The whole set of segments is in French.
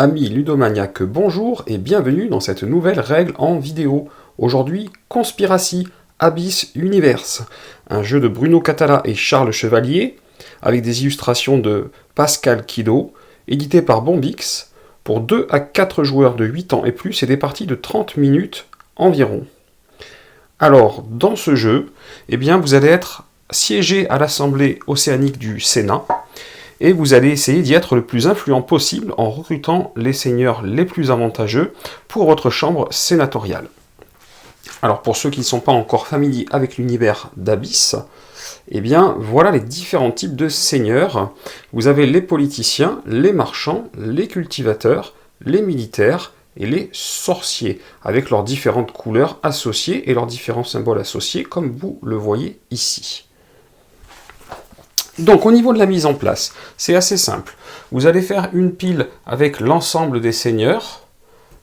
Amis ludomaniaques, bonjour et bienvenue dans cette nouvelle règle en vidéo. Aujourd'hui, Conspiracy Abyss Universe, un jeu de Bruno Catala et Charles Chevalier, avec des illustrations de Pascal Kido, édité par Bombix, pour 2 à 4 joueurs de 8 ans et plus et des parties de 30 minutes environ. Alors, dans ce jeu, vous allez être siégé à l'Assemblée océanique du Sénat, et vous allez essayer d'y être le plus influent possible en recrutant les seigneurs les plus avantageux pour votre chambre sénatoriale. Alors pour ceux qui ne sont pas encore familiers avec l'univers d'Abyss, voilà les différents types de seigneurs. Vous avez les politiciens, les marchands, les cultivateurs, les militaires et les sorciers, avec leurs différentes couleurs associées et leurs différents symboles associés, comme vous le voyez ici. Donc au niveau de la mise en place, c'est assez simple. Vous allez faire une pile avec l'ensemble des seigneurs,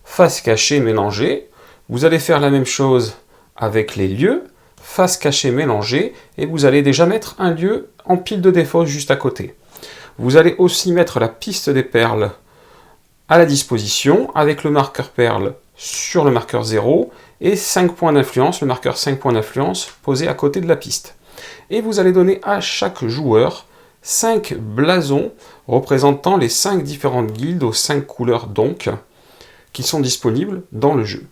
face cachée mélangée. Vous allez faire la même chose avec les lieux, face cachée mélangée, et vous allez déjà mettre un lieu en pile de défausse juste à côté. Vous allez aussi mettre la piste des perles à la disposition, avec le marqueur perle sur le marqueur 0, et 5 points d'influence, le marqueur 5 points d'influence posé à côté de la piste. Et vous allez donner à chaque joueur 5 blasons représentant les 5 différentes guildes aux 5 couleurs donc, qui sont disponibles dans le jeu.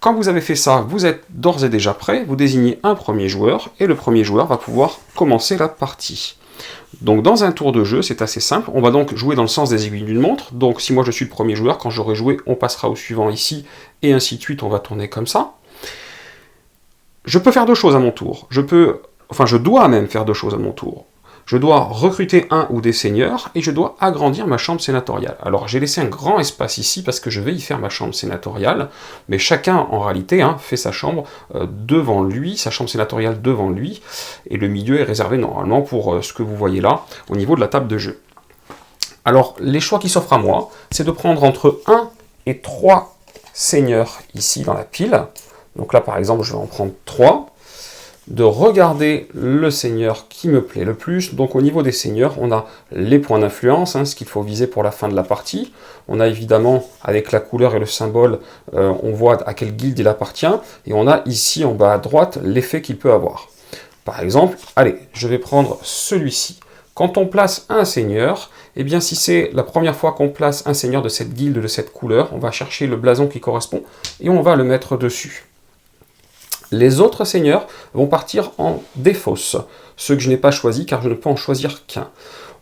Quand vous avez fait ça, vous êtes d'ores et déjà prêt, vous désignez un premier joueur, et le premier joueur va pouvoir commencer la partie. Donc dans un tour de jeu, c'est assez simple, on va donc jouer dans le sens des aiguilles d'une montre, donc si moi je suis le premier joueur, quand j'aurai joué, on passera au suivant ici, et ainsi de suite, on va tourner comme ça. Je peux faire deux choses à mon tour, je dois même faire deux choses à mon tour. Je dois recruter un ou des seigneurs, et je dois agrandir ma chambre sénatoriale. Alors j'ai laissé un grand espace ici, parce que je vais y faire ma chambre sénatoriale, mais chacun, en réalité, fait sa chambre devant lui, sa chambre sénatoriale devant lui, et le milieu est réservé normalement pour ce que vous voyez là, au niveau de la table de jeu. Alors, les choix qui s'offrent à moi, c'est de prendre entre 1 et 3 seigneurs ici dans la pile. Donc là, par exemple, je vais en prendre 3. De regarder le seigneur qui me plaît le plus. Donc au niveau des seigneurs, on a les points d'influence, ce qu'il faut viser pour la fin de la partie. On a évidemment, avec la couleur et le symbole, on voit à quelle guilde il appartient. Et on a ici, en bas à droite, l'effet qu'il peut avoir. Par exemple, allez, je vais prendre celui-ci. Quand on place un seigneur, si c'est la première fois qu'on place un seigneur de cette guilde, de cette couleur, on va chercher le blason qui correspond et on va le mettre dessus. Les autres seigneurs vont partir en défausse, ceux que je n'ai pas choisis car je ne peux en choisir qu'un.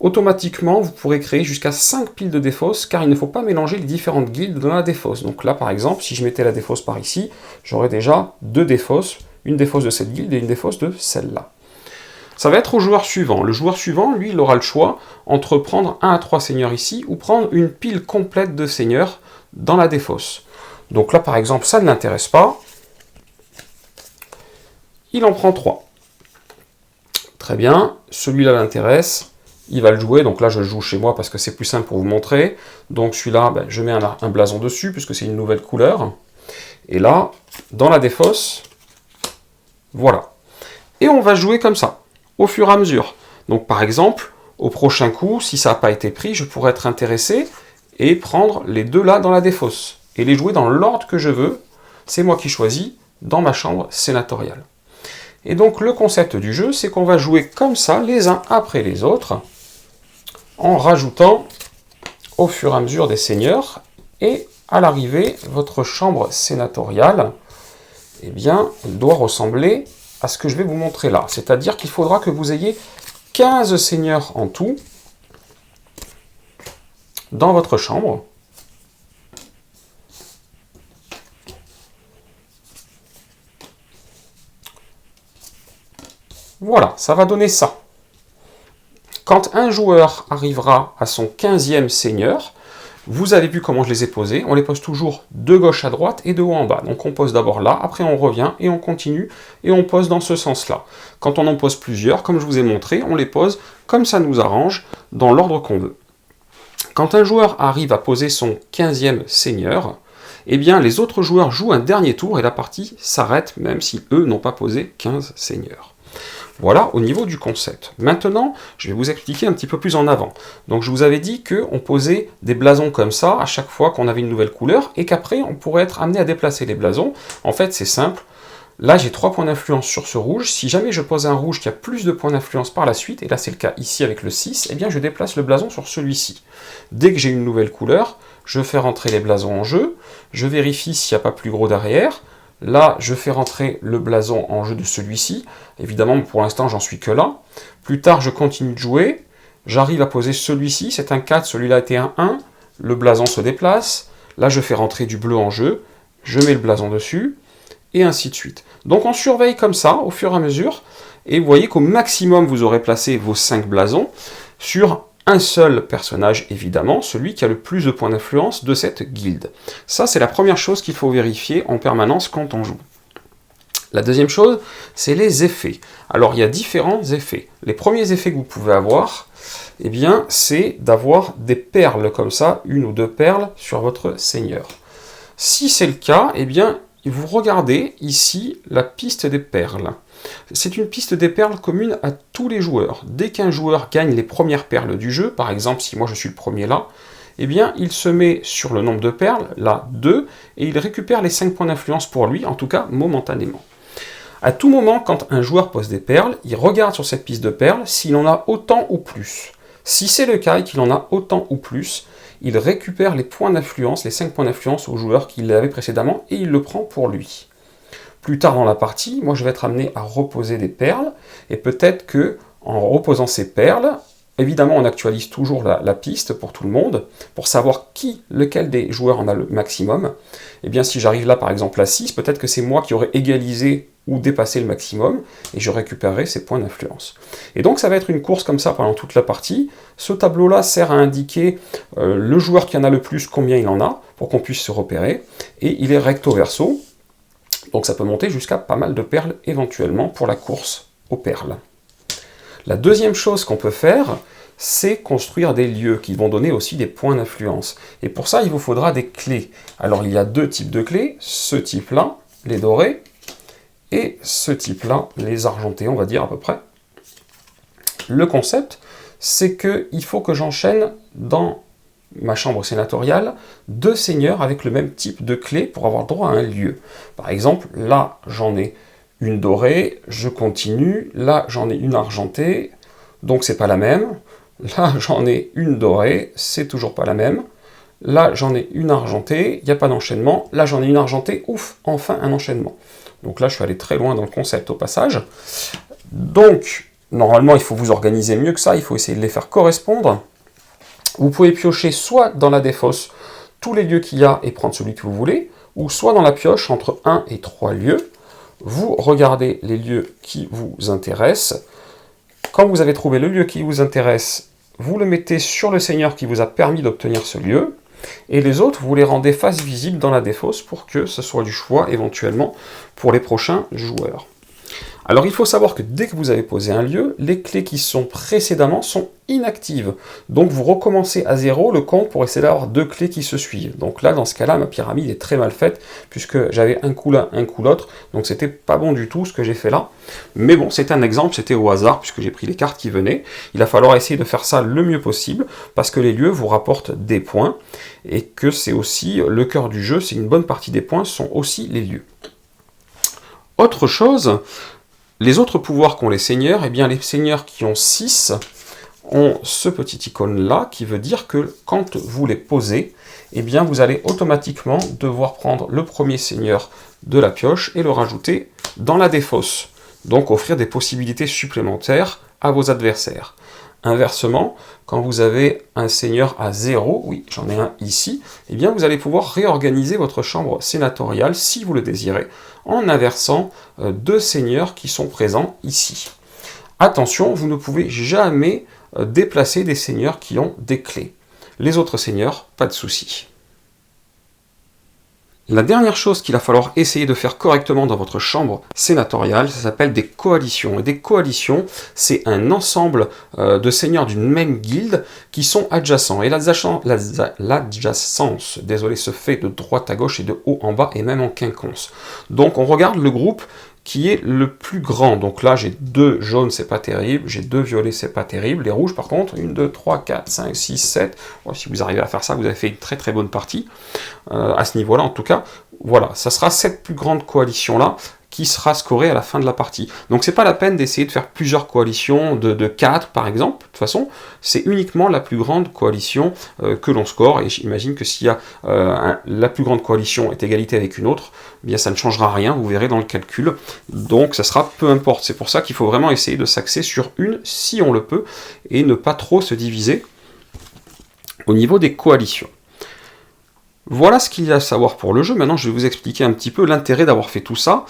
Automatiquement, vous pourrez créer jusqu'à 5 piles de défausse car il ne faut pas mélanger les différentes guildes dans la défausse. Donc là, par exemple, si je mettais la défausse par ici, j'aurais déjà 2 défausses, une défausse de cette guilde et une défausse de celle-là. Ça va être au joueur suivant. Le joueur suivant, lui, il aura le choix entre prendre 1 à 3 seigneurs ici ou prendre une pile complète de seigneurs dans la défausse. Donc là, par exemple, ça ne l'intéresse pas. Il en prend 3. Très bien, celui-là l'intéresse, il va le jouer, donc là je le joue chez moi parce que c'est plus simple pour vous montrer. Donc celui-là, je mets un blason dessus puisque c'est une nouvelle couleur. Et là, dans la défausse, voilà. Et on va jouer comme ça, au fur et à mesure. Donc par exemple, au prochain coup, si ça n'a pas été pris, je pourrais être intéressé et prendre les deux là dans la défausse. Et les jouer dans l'ordre que je veux, c'est moi qui choisis, dans ma chambre sénatoriale. Et donc le concept du jeu, c'est qu'on va jouer comme ça, les uns après les autres, en rajoutant au fur et à mesure des seigneurs, et à l'arrivée, votre chambre sénatoriale, elle doit ressembler à ce que je vais vous montrer là. C'est-à-dire qu'il faudra que vous ayez 15 seigneurs en tout dans votre chambre. Voilà, ça va donner ça. Quand un joueur arrivera à son 15e seigneur, vous avez vu comment je les ai posés, on les pose toujours de gauche à droite et de haut en bas. Donc on pose d'abord là, après on revient et on continue et on pose dans ce sens-là. Quand on en pose plusieurs, comme je vous ai montré, on les pose comme ça nous arrange, dans l'ordre qu'on veut. Quand un joueur arrive à poser son 15e seigneur, les autres joueurs jouent un dernier tour et la partie s'arrête même si eux n'ont pas posé 15 seigneurs. Voilà au niveau du concept. Maintenant, je vais vous expliquer un petit peu plus en avant. Donc je vous avais dit qu'on posait des blasons comme ça à chaque fois qu'on avait une nouvelle couleur et qu'après on pourrait être amené à déplacer les blasons. En fait c'est simple. Là j'ai 3 points d'influence sur ce rouge. Si jamais je pose un rouge qui a plus de points d'influence par la suite, et là c'est le cas ici avec le 6, eh bien je déplace le blason sur celui-ci. Dès que j'ai une nouvelle couleur, je fais rentrer les blasons en jeu, je vérifie s'il n'y a pas plus gros derrière. Là, je fais rentrer le blason en jeu de celui-ci. Évidemment, pour l'instant, j'en suis que là. Plus tard, je continue de jouer. J'arrive à poser celui-ci. C'est un 4, celui-là était un 1. Le blason se déplace. Là, je fais rentrer du bleu en jeu. Je mets le blason dessus. Et ainsi de suite. Donc, on surveille comme ça, au fur et à mesure. Et vous voyez qu'au maximum, vous aurez placé vos 5 blasons sur un seul personnage, évidemment, celui qui a le plus de points d'influence de cette guilde. Ça, c'est la première chose qu'il faut vérifier en permanence quand on joue. La deuxième chose, c'est les effets. Alors, il y a différents effets. Les premiers effets que vous pouvez avoir, eh bien, c'est d'avoir des perles comme ça, 1 ou 2 perles sur votre seigneur. Si c'est le cas, eh bien, vous regardez ici la piste des perles. C'est une piste des perles commune à tous les joueurs. Dès qu'un joueur gagne les premières perles du jeu, par exemple si moi je suis le premier là, eh bien il se met sur le nombre de perles, là 2, et il récupère les 5 points d'influence pour lui, en tout cas momentanément. À tout moment, quand un joueur pose des perles, il regarde sur cette piste de perles s'il en a autant ou plus. Si c'est le cas et qu'il en a autant ou plus, il récupère les points d'influence, les 5 points d'influence au joueur qu'il avait précédemment, et il le prend pour lui. Plus tard dans la partie, moi je vais être amené à reposer des perles, et peut-être que en reposant ces perles, évidemment on actualise toujours la piste pour tout le monde, pour savoir lequel des joueurs en a le maximum. Et bien si j'arrive là par exemple à 6, peut-être que c'est moi qui aurais égalisé ou dépassé le maximum, et je récupérerai ces points d'influence. Et donc ça va être une course comme ça pendant toute la partie. Ce tableau-là sert à indiquer le joueur qui en a le plus, combien il en a, pour qu'on puisse se repérer, et il est recto verso. Donc ça peut monter jusqu'à pas mal de perles éventuellement pour la course aux perles. La deuxième chose qu'on peut faire, c'est construire des lieux qui vont donner aussi des points d'influence. Et pour ça, il vous faudra des clés. Alors il y a 2 types de clés, ce type-là, les dorés, et ce type-là, les argentés, on va dire à peu près. Le concept, c'est qu'il faut que j'enchaîne dans ma chambre sénatoriale 2 seigneurs avec le même type de clé pour avoir droit à un lieu. Par exemple, là j'en ai une dorée, je continue, là j'en ai une argentée, donc c'est pas la même. Là j'en ai une dorée, c'est toujours pas la même. Là j'en ai une argentée, il n'y a pas d'enchaînement. Là j'en ai une argentée, ouf, enfin un enchaînement. Donc là je suis allé très loin dans le concept au passage. Donc normalement il faut vous organiser mieux que ça, il faut essayer de les faire correspondre. Vous pouvez piocher soit dans la défausse tous les lieux qu'il y a et prendre celui que vous voulez, ou soit dans la pioche entre 1 et 3 lieux. Vous regardez les lieux qui vous intéressent. Quand vous avez trouvé le lieu qui vous intéresse, vous le mettez sur le seigneur qui vous a permis d'obtenir ce lieu, et les autres, vous les rendez face visible dans la défausse pour que ce soit du choix éventuellement pour les prochains joueurs. Alors il faut savoir que dès que vous avez posé un lieu, les clés qui sont précédemment sont inactives. Donc vous recommencez à 0 le compte pour essayer d'avoir 2 clés qui se suivent. Donc là, dans ce cas-là, ma pyramide est très mal faite, puisque j'avais un coup l'un, un coup l'autre, donc c'était pas bon du tout ce que j'ai fait là. Mais bon, c'est un exemple, c'était au hasard, puisque j'ai pris les cartes qui venaient. Il va falloir essayer de faire ça le mieux possible, parce que les lieux vous rapportent des points, et que c'est aussi le cœur du jeu, c'est une bonne partie des points sont aussi les lieux. Autre chose, les autres pouvoirs qu'ont les seigneurs, eh bien les seigneurs qui ont 6 ont ce petit icône-là, qui veut dire que quand vous les posez, eh bien vous allez automatiquement devoir prendre le premier seigneur de la pioche et le rajouter dans la défausse. Donc offrir des possibilités supplémentaires à vos adversaires. Inversement, quand vous avez un seigneur à 0, oui, j'en ai un ici, eh bien vous allez pouvoir réorganiser votre chambre sénatoriale, si vous le désirez, en inversant 2 seigneurs qui sont présents ici. Attention, vous ne pouvez jamais déplacer des seigneurs qui ont des clés. Les autres seigneurs, pas de souci. La dernière chose qu'il va falloir essayer de faire correctement dans votre chambre sénatoriale, ça s'appelle des coalitions. Et des coalitions, c'est un ensemble de seigneurs d'une même guilde qui sont adjacents. Et l'adjacence, désolé, se fait de droite à gauche et de haut en bas et même en quinconce. Donc on regarde le groupe qui est le plus grand. Donc là, j'ai 2 jaunes, c'est pas terrible, j'ai 2 violets, c'est pas terrible. Les rouges, par contre, 1, 2, 3, 4, 5, 6, 7. Bon, si vous arrivez à faire ça, vous avez fait une très très bonne partie. À ce niveau-là, en tout cas, voilà, ça sera cette plus grande coalition-là qui sera scorée à la fin de la partie. Donc c'est pas la peine d'essayer de faire plusieurs coalitions de 4 par exemple, de toute façon, c'est uniquement la plus grande coalition que l'on score, et j'imagine que s'il y a la plus grande coalition est égalité avec une autre, eh bien ça ne changera rien, vous verrez dans le calcul, donc ça sera peu importe. C'est pour ça qu'il faut vraiment essayer de s'axer sur une, si on le peut, et ne pas trop se diviser au niveau des coalitions. Voilà ce qu'il y a à savoir pour le jeu. Maintenant, je vais vous expliquer un petit peu l'intérêt d'avoir fait tout ça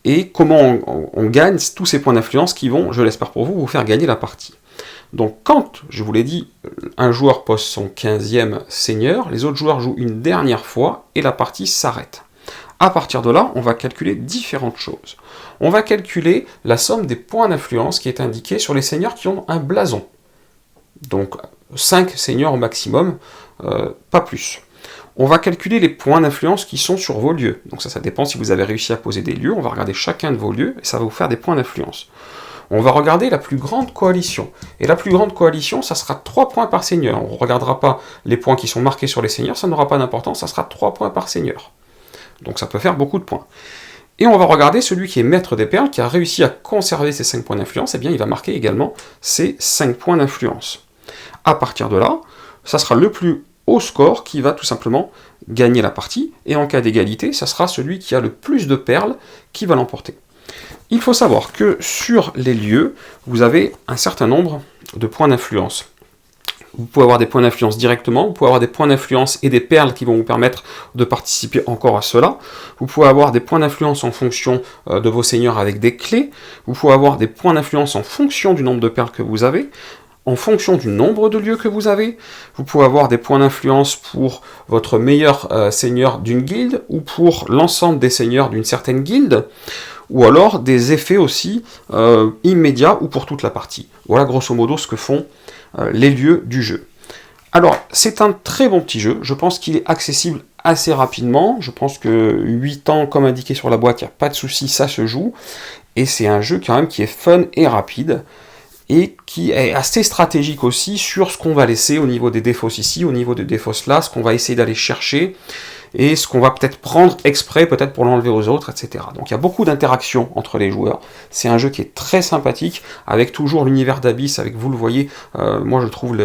et comment on gagne tous ces points d'influence qui vont, je l'espère pour vous, vous faire gagner la partie. Donc quand, je vous l'ai dit, un joueur pose son 15e seigneur, les autres joueurs jouent une dernière fois et la partie s'arrête. À partir de là, on va calculer différentes choses. On va calculer la somme des points d'influence qui est indiquée sur les seigneurs qui ont un blason. Donc 5 seigneurs au maximum, pas plus. On va calculer les points d'influence qui sont sur vos lieux. Donc ça dépend si vous avez réussi à poser des lieux. On va regarder chacun de vos lieux et ça va vous faire des points d'influence. On va regarder la plus grande coalition. Et la plus grande coalition, ça sera 3 points par seigneur. On ne regardera pas les points qui sont marqués sur les seigneurs, ça n'aura pas d'importance, ça sera 3 points par seigneur. Donc ça peut faire beaucoup de points. Et on va regarder celui qui est maître des perles, qui a réussi à conserver ses 5 points d'influence, et bien il va marquer également ses 5 points d'influence. À partir de là, ça sera le plus au score qui va tout simplement gagner la partie, et en cas d'égalité, ça sera celui qui a le plus de perles qui va l'emporter. Il faut savoir que sur les lieux, vous avez un certain nombre de points d'influence. Vous pouvez avoir des points d'influence directement, vous pouvez avoir des points d'influence et des perles qui vont vous permettre de participer encore à cela. Vous pouvez avoir des points d'influence en fonction de vos seigneurs avec des clés. Vous pouvez avoir des points d'influence en fonction du nombre de perles que vous avez, en fonction du nombre de lieux que vous avez. Vous pouvez avoir des points d'influence pour votre meilleur seigneur d'une guilde, ou pour l'ensemble des seigneurs d'une certaine guilde, ou alors des effets aussi immédiats, ou pour toute la partie. Voilà grosso modo ce que font les lieux du jeu. Alors, c'est un très bon petit jeu, je pense qu'il est accessible assez rapidement, je pense que 8 ans, comme indiqué sur la boîte, il n'y a pas de souci, ça se joue, et c'est un jeu quand même qui est fun et rapide, et qui est assez stratégique aussi sur ce qu'on va laisser au niveau des défauts ici, au niveau des défauts là, ce qu'on va essayer d'aller chercher, et ce qu'on va peut-être prendre exprès, peut-être pour l'enlever aux autres, etc. Donc il y a beaucoup d'interactions entre les joueurs, c'est un jeu qui est très sympathique, avec toujours l'univers d'Abyss, avec, vous le voyez, moi je trouve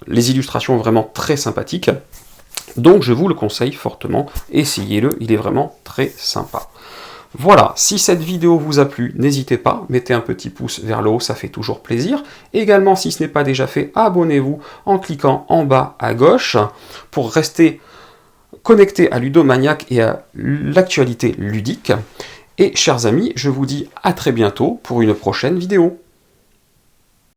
les illustrations vraiment très sympathiques, donc je vous le conseille fortement, essayez-le, il est vraiment très sympa. Voilà, si cette vidéo vous a plu, n'hésitez pas, mettez un petit pouce vers le haut, ça fait toujours plaisir. Également, si ce n'est pas déjà fait, abonnez-vous en cliquant en bas à gauche pour rester connecté à Ludomaniac et à l'actualité ludique. Et chers amis, je vous dis à très bientôt pour une prochaine vidéo.